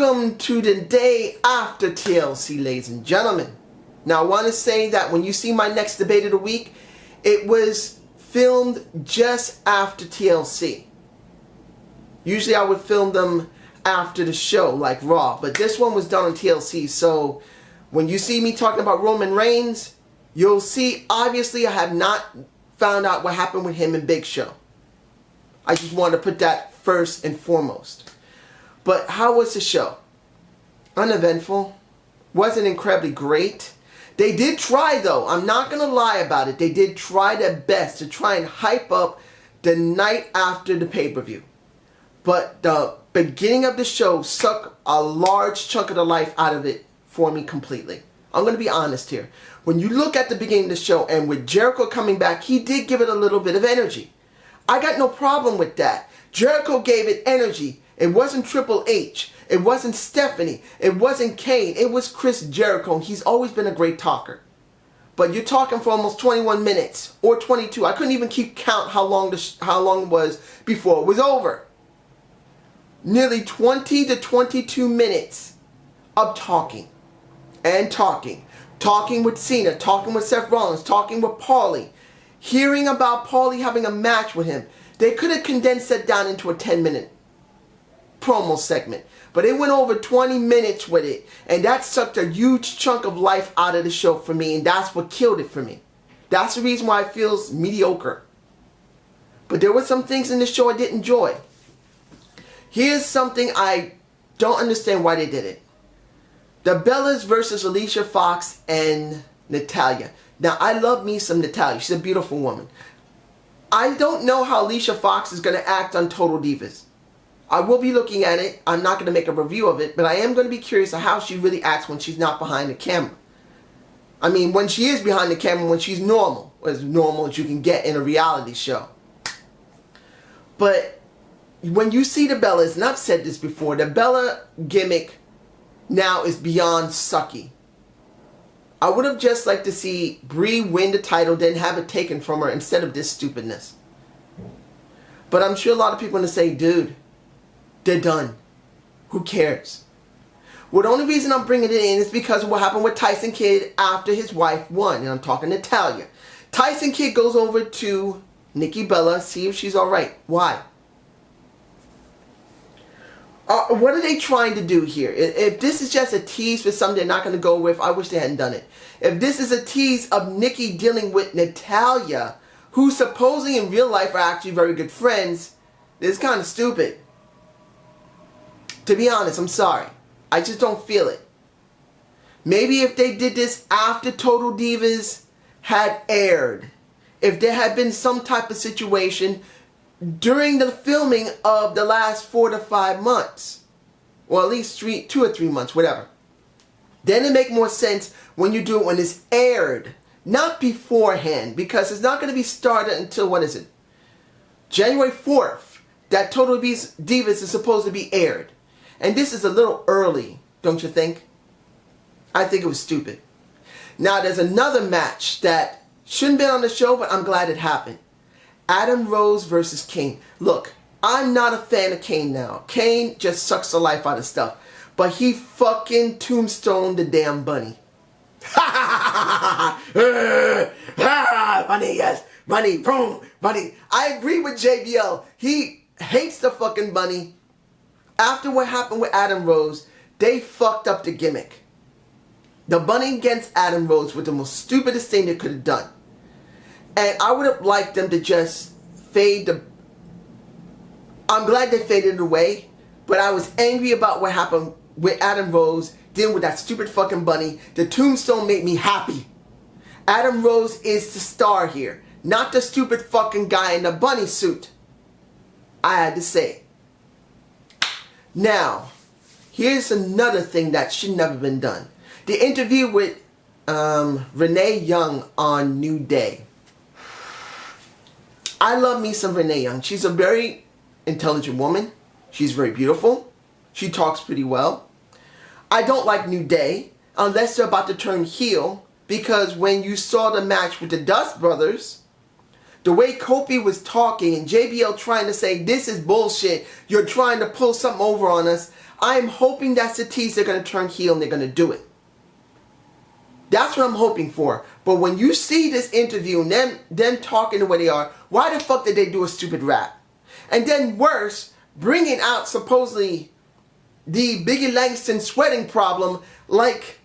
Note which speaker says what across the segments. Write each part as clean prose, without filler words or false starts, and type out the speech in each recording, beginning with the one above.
Speaker 1: Welcome to the day after TLC, ladies and gentlemen. Now I want to say that when you see my next debate of the week, it was filmed just after TLC. Usually I would film them after the show, like Raw, but this one was done on TLC, so when you see me talking about Roman Reigns, you'll see obviously I have not found out what happened with him in Big Show. I just wanted to put that first and foremost. But how was the show? Uneventful. Wasn't incredibly great. They did try though. I'm not going to lie about it. They did try their best to try and hype up the night after the pay-per-view. But the beginning of the show sucked a large chunk of the life out of it for me completely. I'm going to be honest here. When you look at the beginning of the show and with Jericho coming back, he did give it a little bit of energy. I got no problem with that. Jericho gave it energy. It wasn't Triple H. It wasn't Stephanie. It wasn't Kane. It was Chris Jericho. He's always been a great talker. But you're talking for almost 21 minutes or 22. I couldn't even keep count how long it was before it was over. Nearly 20 to 22 minutes of talking and talking. Talking with Cena, talking with Seth Rollins, talking with Paulie. Hearing about Paulie having a match with him. They could have condensed that down into a 10-minute promo segment. But it went over 20 minutes with it. And that sucked a huge chunk of life out of the show for me. And that's what killed it for me. That's the reason why it feels mediocre. But there were some things in the show I did enjoy. Here's something I don't understand why they did it. The Bellas versus Alicia Fox and Natalya. Now, I love me some Natalya. She's a beautiful woman. I don't know how Alicia Fox is going to act on Total Divas. I will be looking at it. I'm not going to make a review of it, but I am going to be curious of how she really acts when she's not behind the camera. I mean, when she is behind the camera, when she's normal. As normal as you can get in a reality show. But when you see the Bellas, and I've said this before, the Bella gimmick now is beyond sucky. I would have just liked to see Brie win the title, then have it taken from her instead of this stupidness. But I'm sure a lot of people are going to say, dude, they're done. Who cares? Well, the only reason I'm bringing it in is because of what happened with Tyson Kidd after his wife won. And I'm talking Natalya. Tyson Kidd goes over to Nikki Bella, see if she's alright. Why? What are they trying to do here? If this is just a tease for something they're not going to go with, I wish they hadn't done it. If this is a tease of Nikki dealing with Natalya, who supposedly in real life are actually very good friends, this is kind of stupid. To be honest, I'm sorry. I just don't feel it. Maybe if they did this after Total Divas had aired, if there had been some type of situation during the filming of the last 4 to 5 months, or at least 2 or 3 months, whatever, then it make more sense when you do it when it's aired, not beforehand, because it's not going to be started until, what is it, January 4th, that Total Divas is supposed to be aired. And this is a little early, don't you think? I think it was stupid. Now, there's another match that shouldn't have been on the show, but I'm glad it happened. Adam Rose versus Kane. Look, I'm not a fan of Kane now. Kane just sucks the life out of stuff. But he fucking tombstoned the damn bunny. Bunny, yes. Bunny, boom, bunny. I agree with JBL. He hates the fucking bunny. After what happened with Adam Rose, they fucked up the gimmick. The bunny against Adam Rose was the most stupidest thing they could have done. And I would have liked them to just fade the... I'm glad they faded it away, but I was angry about what happened with Adam Rose dealing with that stupid fucking bunny. The tombstone made me happy. Adam Rose is the star here, not the stupid fucking guy in the bunny suit. I had to say it. Now, here's another thing that should never been done. The interview with Renee Young on New Day. I love me some Renee Young. She's a very intelligent woman. She's very beautiful. She talks pretty well. I don't like New Day unless they're about to turn heel, because when you saw the match with the Dust Brothers, the way Kofi was talking and JBL trying to say, this is bullshit, you're trying to pull something over on us, I'm hoping that's the tease they're going to turn heel and they're going to do it. That's what I'm hoping for. But when you see this interview and them talking the way they are, why the fuck did they do a stupid rap? And then worse, bringing out supposedly the Biggie Langston sweating problem like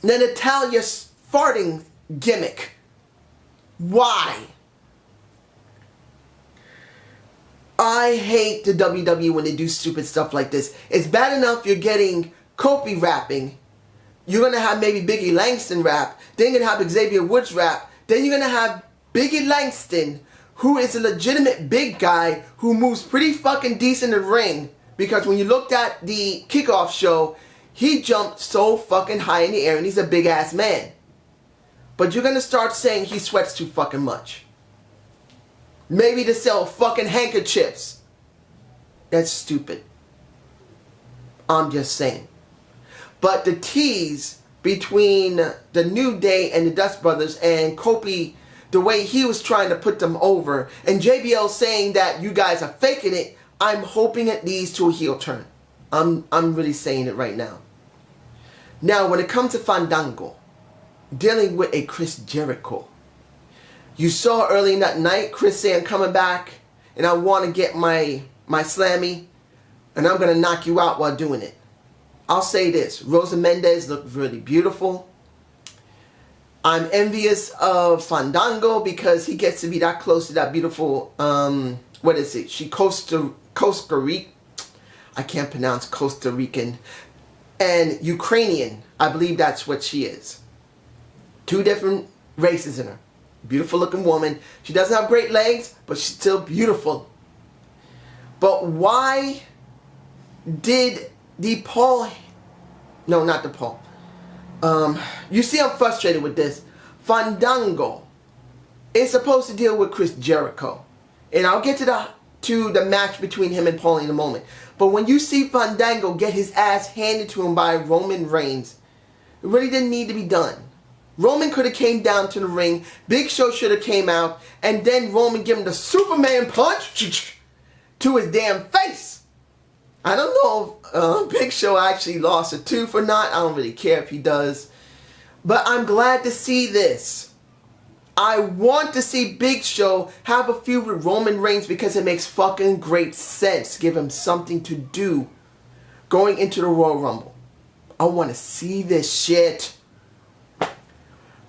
Speaker 1: the Natalia farting gimmick. Why? I hate the WWE when they do stupid stuff like this. It's bad enough you're getting Kofi rapping. You're going to have maybe Biggie Langston rap. Then you're going to have Xavier Woods rap. Then you're going to have Biggie Langston, who is a legitimate big guy who moves pretty fucking decent in the ring. Because when you looked at the kickoff show, he jumped so fucking high in the air and he's a big ass man. But you're going to start saying he sweats too fucking much. Maybe to sell fucking handkerchiefs. That's stupid. I'm just saying. But the tease between the New Day and the Dust Brothers and Kofi, the way he was trying to put them over, and JBL saying that you guys are faking it, I'm hoping it leads to a heel turn. I'm really saying it right now. Now, when it comes to Fandango, dealing with a Chris Jericho, you saw early in that night Chris saying, coming back, and I want to get my slammy, and I'm going to knock you out while doing it. I'll say this, Rosa Mendes looked really beautiful. I'm envious of Fandango because he gets to be that close to that beautiful, what is it? She Costa Rican, I can't pronounce Costa Rican, and Ukrainian. I believe that's what she is. Two different races in her. Beautiful looking woman. She doesn't have great legs, but she's still beautiful. But why did the Paul... No, not the Paul. You see I'm frustrated with this. Fandango is supposed to deal with Chris Jericho. And I'll get to the match between him and Paul in a moment. But when you see Fandango get his ass handed to him by Roman Reigns, it really didn't need to be done. Roman could have came down to the ring. Big Show should have came out. And then Roman give him the Superman punch to his damn face. I don't know if Big Show actually lost a tooth or not. I don't really care if he does. But I'm glad to see this. I want to see Big Show have a feud with Roman Reigns because it makes fucking great sense. Give him something to do going into the Royal Rumble. I want to see this shit.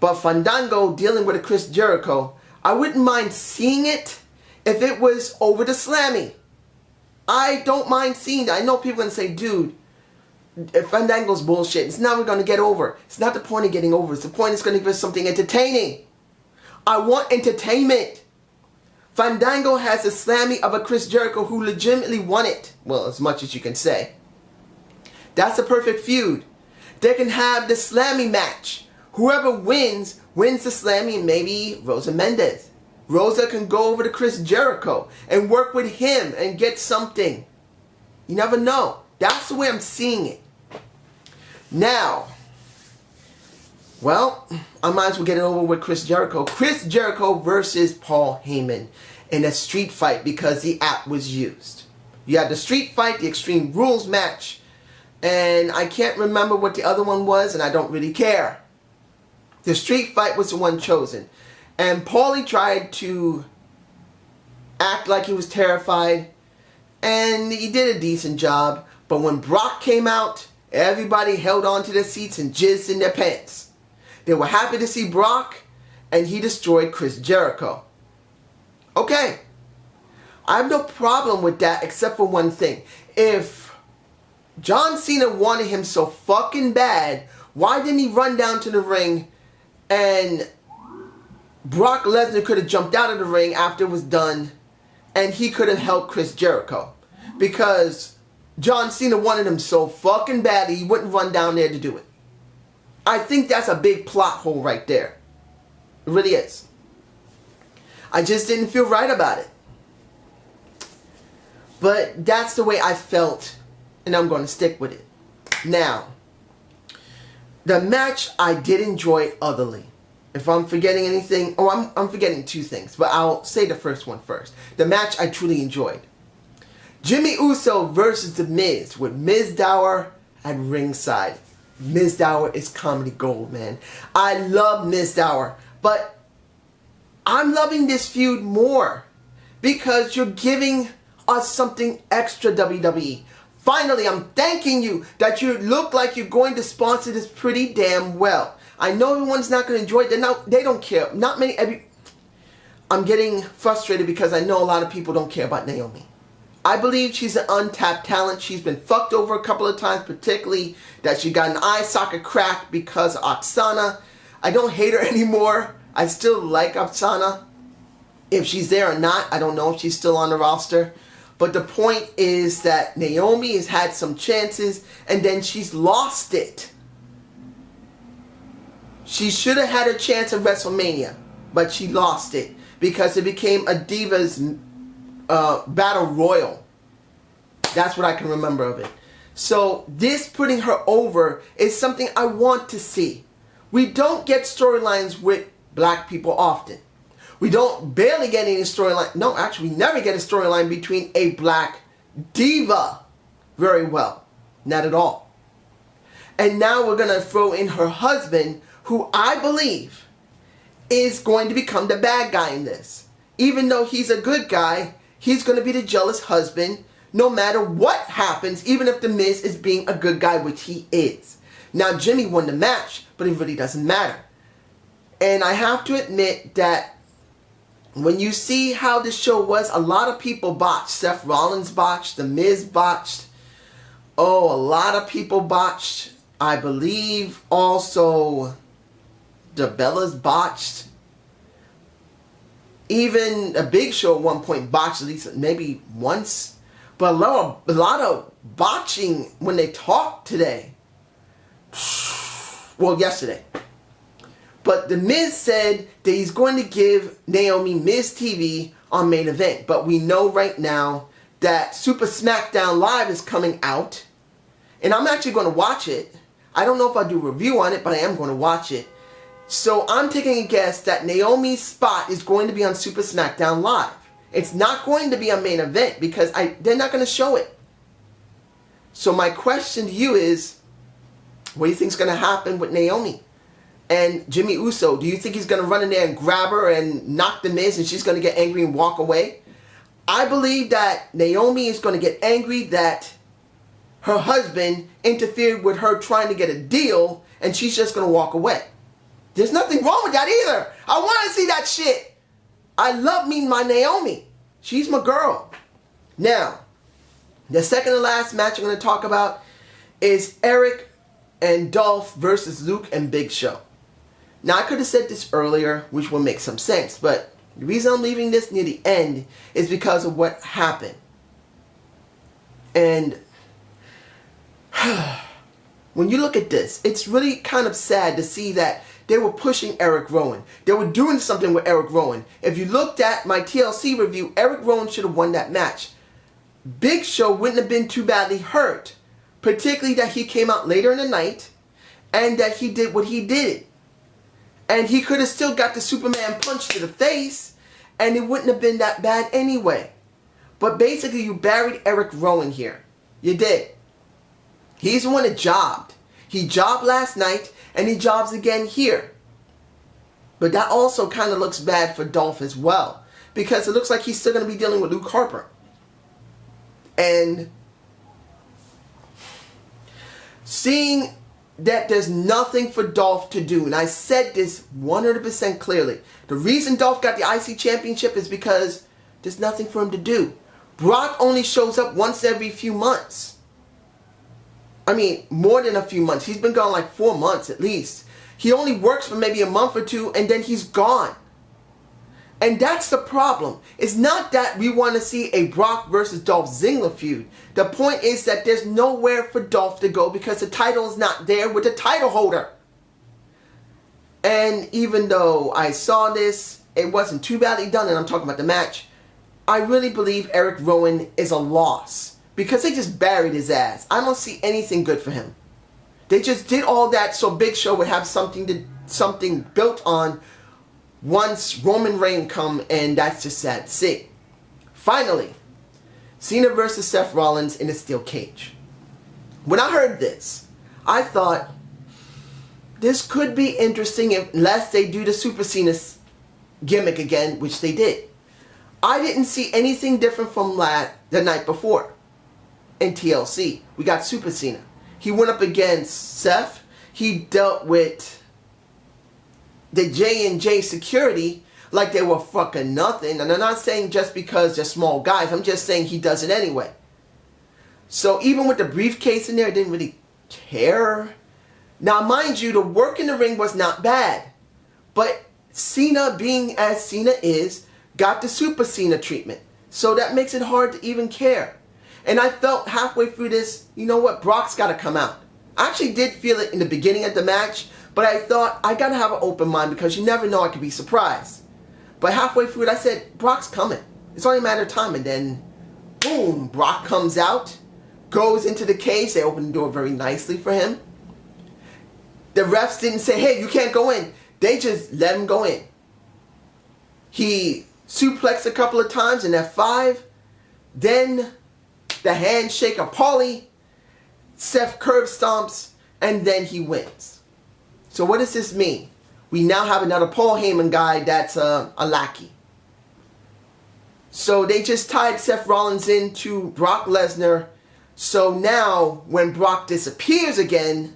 Speaker 1: But Fandango dealing with a Chris Jericho, I wouldn't mind seeing it if it was over the Slammy. I don't mind seeing that. I know people are going to say, dude, Fandango's bullshit. It's never going to get over. It's not the point of getting over. It's the point it's going to give us something entertaining. I want entertainment. Fandango has a Slammy of a Chris Jericho who legitimately won it. Well, as much as you can say. That's a perfect feud. They can have the Slammy match. Whoever wins the Slammy, and maybe Rosa Mendes. Rosa can go over to Chris Jericho and work with him and get something. You never know. That's the way I'm seeing it. Now, well, I might as well get it over with Chris Jericho. Chris Jericho versus Paul Heyman in a street fight because the app was used. You had the street fight, the Extreme Rules match, and I can't remember what the other one was, and I don't really care. The street fight was the one chosen. And Paulie tried to act like he was terrified. And he did a decent job. But when Brock came out, everybody held on to their seats and jizzed in their pants. They were happy to see Brock. And he destroyed Chris Jericho. Okay. I have no problem with that except for one thing. If John Cena wanted him so fucking bad, why didn't he run down to the ring and Brock Lesnar could have jumped out of the ring after it was done and he could have helped Chris Jericho? Because John Cena wanted him so fucking badly he wouldn't run down there to do it. I think that's a big plot hole right there. It really is. I just didn't feel right about it. But that's the way I felt, and I'm going to stick with it. Now, the match I did enjoy utterly. If I'm forgetting anything, I'm forgetting two things, but I'll say the first one first. The match I truly enjoyed. Jimmy Uso versus The Miz with Miz Dower at ringside. Miz Dower is comedy gold, man. I love Miz Dower, but I'm loving this feud more because you're giving us something extra, WWE. Finally, I'm thanking you that you look like you're going to sponsor this pretty damn well. I know everyone's not going to enjoy it. They don't care. I'm getting frustrated because I know a lot of people don't care about Naomi. I believe she's an untapped talent. She's been fucked over a couple of times, particularly that she got an eye socket crack because of Oksana. I don't hate her anymore. I still like Oksana. If she's there or not, I don't know if she's still on the roster. But the point is that Naomi has had some chances and then she's lost it. She should have had a chance at WrestleMania, but she lost it because it became a Divas Battle Royal. That's what I can remember of it. So this putting her over is something I want to see. We don't get storylines with black people often. We don't barely get any storyline. No, actually, we never get a storyline between a black diva very well. Not at all. And now we're going to throw in her husband, who I believe is going to become the bad guy in this. Even though he's a good guy, he's going to be the jealous husband no matter what happens, even if The Miz is being a good guy, which he is. Now, Jimmy won the match, but it really doesn't matter. And I have to admit that when you see how the show was, a lot of people botched. Seth Rollins botched. The Miz botched. Oh, a lot of people botched. I believe also the Bellas botched. Even a Big Show at one point botched, at least maybe once. But a lot of botching when they talked today. Well, yesterday. But The Miz said that he's going to give Naomi Miz TV on Main Event. But we know right now that Super SmackDown Live is coming out. And I'm actually going to watch it. I don't know if I'll do a review on it, but I am going to watch it. So I'm taking a guess that Naomi's spot is going to be on Super SmackDown Live. It's not going to be on Main Event because they're not going to show it. So my question to you is, what do you think is going to happen with Naomi? And Jimmy Uso, do you think he's going to run in there and grab her and knock The Miz and she's going to get angry and walk away? I believe that Naomi is going to get angry that her husband interfered with her trying to get a deal and she's just going to walk away. There's nothing wrong with that either. I want to see that shit. I love me my Naomi. She's my girl. Now, the second to last match I'm going to talk about is Eric and Dolph versus Luke and Big Show. Now, I could have said this earlier, which will make some sense, but the reason I'm leaving this near the end is because of what happened. And when you look at this, it's really kind of sad to see that they were pushing Eric Rowan. They were doing something with Eric Rowan. If you looked at my TLC review, Eric Rowan should have won that match. Big Show wouldn't have been too badly hurt, particularly that he came out later in the night and that he did what he did. And he could have still got the Superman punch to the face and it wouldn't have been that bad anyway. But basically you buried Eric Rowan here. You did. He's the one that jobbed. He jobbed last night and he jobs again here. But that also kind of looks bad for Dolph as well, because it looks like he's still going to be dealing with Luke Harper. And seeing that there's nothing for Dolph to do, and I said this 100% clearly, the reason Dolph got the IC Championship is because there's nothing for him to do. Brock only shows up once every few months. I mean, more than a few months. He's been gone like 4 months at least. He only works for maybe a month or two and then he's gone. And that's the problem. It's not that we want to see a Brock versus Dolph Ziggler feud. The point is that there's nowhere for Dolph to go because the title is not there with the title holder. And even though I saw this, it wasn't too badly done, and I'm talking about the match, I really believe Eric Rowan is a loss. Because they just buried his ass. I don't see anything good for him. They just did all that so Big Show would have something built on once Roman Reigns come, and that's just sad to see. Finally, Cena versus Seth Rollins in a steel cage. When I heard this, I thought, this could be interesting unless they do the Super Cena gimmick again, which they did. I didn't see anything different from the night before in TLC. We got Super Cena. He went up against Seth. He dealt with the J&J security like they were fucking nothing. And I'm not saying just because they're small guys. I'm just saying he does it anyway. So even with the briefcase in there, I didn't really care. Now, mind you, the work in the ring was not bad. But Cena, being as Cena is, got the Super Cena treatment. So that makes it hard to even care. And I felt halfway through this, you know what, Brock's got to come out. I actually did feel it in the beginning of the match, but I thought I got to have an open mind because you never know, I could be surprised. But halfway through it, I said, Brock's coming. It's only a matter of time. And then, boom, Brock comes out, goes into the cage. They open the door very nicely for him. The refs didn't say, hey, you can't go in. They just let him go in. He suplexed a couple of times in F5. Then the handshake of Paulie. Seth curb stomps. And then he wins. So what does this mean? We now have another Paul Heyman guy that's a lackey. So they just tied Seth Rollins into Brock Lesnar. So now when Brock disappears again,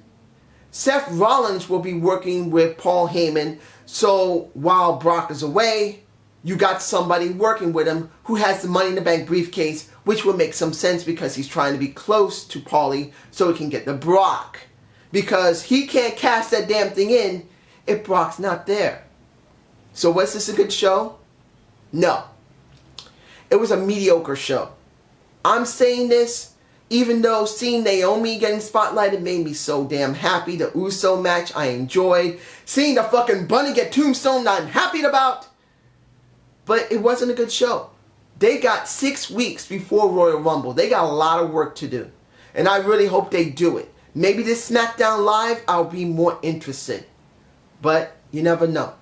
Speaker 1: Seth Rollins will be working with Paul Heyman. So while Brock is away, you got somebody working with him who has the Money in the Bank briefcase, which will make some sense because he's trying to be close to Paulie so he can get the Brock. Because he can't cash that damn thing in if Brock's not there. So was this a good show? No. It was a mediocre show. I'm saying this even though seeing Naomi getting spotlighted made me so damn happy. The Uso match I enjoyed. Seeing the fucking bunny get tombstone I'm happy about. But it wasn't a good show. They got 6 weeks before Royal Rumble. They got a lot of work to do. And I really hope they do it. Maybe this SmackDown Live, I'll be more interested. But you never know.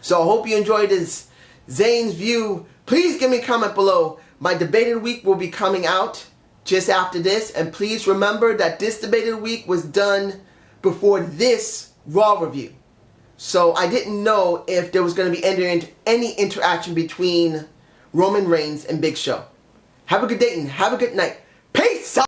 Speaker 1: So I hope you enjoyed this Zane's View. Please give me a comment below. My Debate of the Week will be coming out just after this. And please remember that this Debate of the Week was done before this Raw review. So I didn't know if there was going to be any interaction between Roman Reigns and Big Show. Have a good day and have a good night. Peace out!